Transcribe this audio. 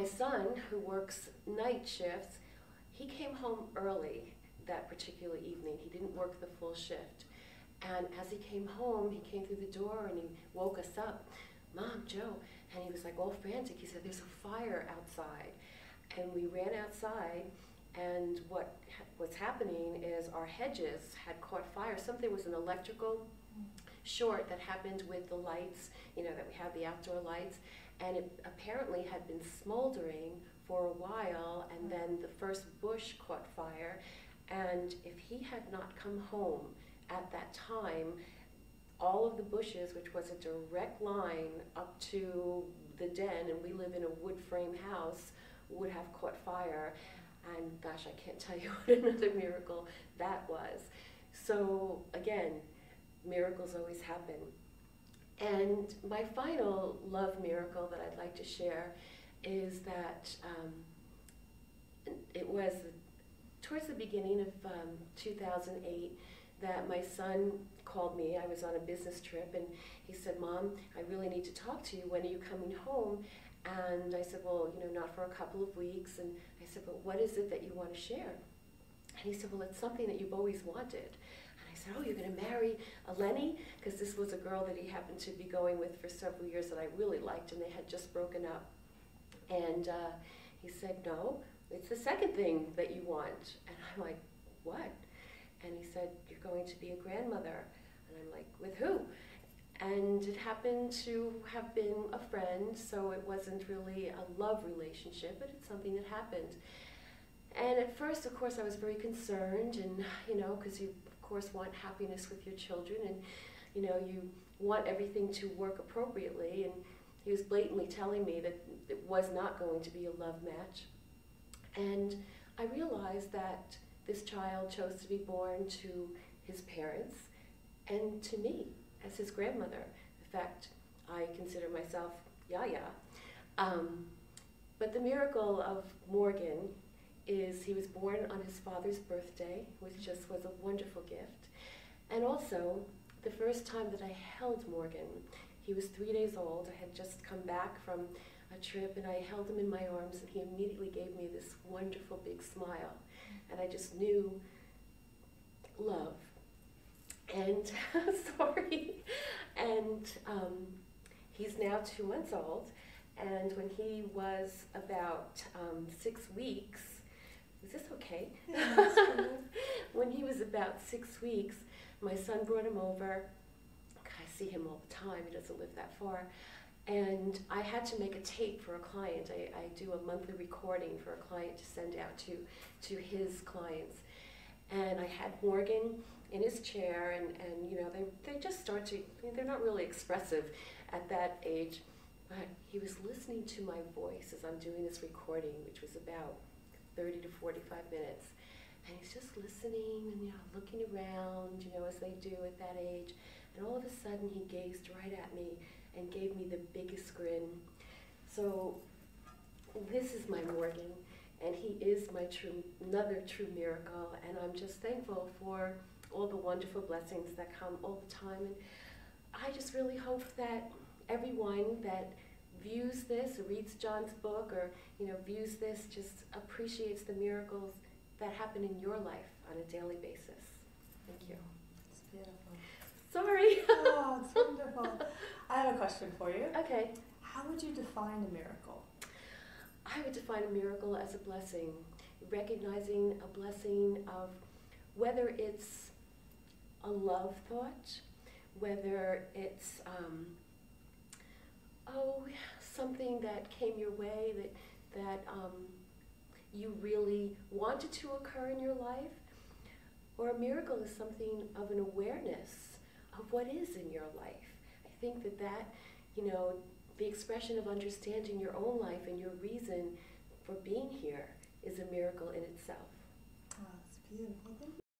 my son, who works night shifts, he came home early that particular evening. He didn't work the full shift. And as he came home, he came through the door and he woke us up. Mom, Joe. And he was like all frantic. He said, there's a fire outside. And we ran outside, and what was happening is our hedges had caught fire. Something was an electrical short that happened with the lights, you know, that we have the outdoor lights. And it apparently had been smoldering for a while, and then the first bush caught fire. And if he had not come home at that time, all of the bushes, which was a direct line up to the den, and we live in a wood frame house, would have caught fire. And gosh, I can't tell you what another miracle that was. So again, miracles always happen. And my final love miracle that I'd like to share is that it was towards the beginning of 2008 that my son called me. I was on a business trip, and he said, Mom, I really need to talk to you. When are you coming home? And I said, well, you know, not for a couple of weeks. And I said, but what is it that you want to share? And he said, well, it's something that you've always wanted. And I said, oh, you're going to marry a Lenny? Because this was a girl that he happened to be going with for several years that I really liked, and they had just broken up. And he said, no, it's the second thing that you want. And I'm like, what? And he said, you're going to be a grandmother. And I'm like, with who? And it happened to have been a friend, so it wasn't really a love relationship, but it's something that happened. And at first, of course, I was very concerned, and, you know, because you, of course, want happiness with your children, and, you know, you want everything to work appropriately, and he was blatantly telling me that it was not going to be a love match. And I realized that this child chose to be born to his parents and to me as his grandmother. In fact, I consider myself Yaya. But the miracle of Morgan is he was born on his father's birthday, which just was a wonderful gift. And also, the first time that I held Morgan, he was 3 days old. I had just come back from a trip, and I held him in my arms, and he immediately gave me this wonderful big smile. And I just knew love. And sorry. And he's now 2 months old. And when he was about 6 weeks, is this okay? Yeah, when he was about 6 weeks, my son brought him over. I see him all the time. He doesn't live that far. And I had to make a tape for a client. I do a monthly recording for a client to send out to his clients. And I had Morgan in his chair, and you know, they just start to, they're not really expressive at that age, but he was listening to my voice as I'm doing this recording, which was about 30 to 45 minutes. And he's just listening and, you know, looking around, you know, as they do at that age. And all of a sudden he gazed right at me and gave me the biggest grin. So this is my Morgan, and he is my another true miracle, and I'm just thankful for all the wonderful blessings that come all the time. And I just really hope that everyone that views this or reads John's book, or, you know, views this, just appreciates the miracles that happen in your life on a daily basis. Thank you. It's beautiful. Sorry. Oh, it's wonderful. I have a question for you. Okay. How would you define a miracle? I would define a miracle as a blessing, recognizing a blessing of whether it's a love thought, whether it's something that came your way that you really wanted to occur in your life, or a miracle is something of an awareness of what is in your life. I think that, you know, the expression of understanding your own life and your reason for being here is a miracle in itself. Oh, it's beautiful. Thank you.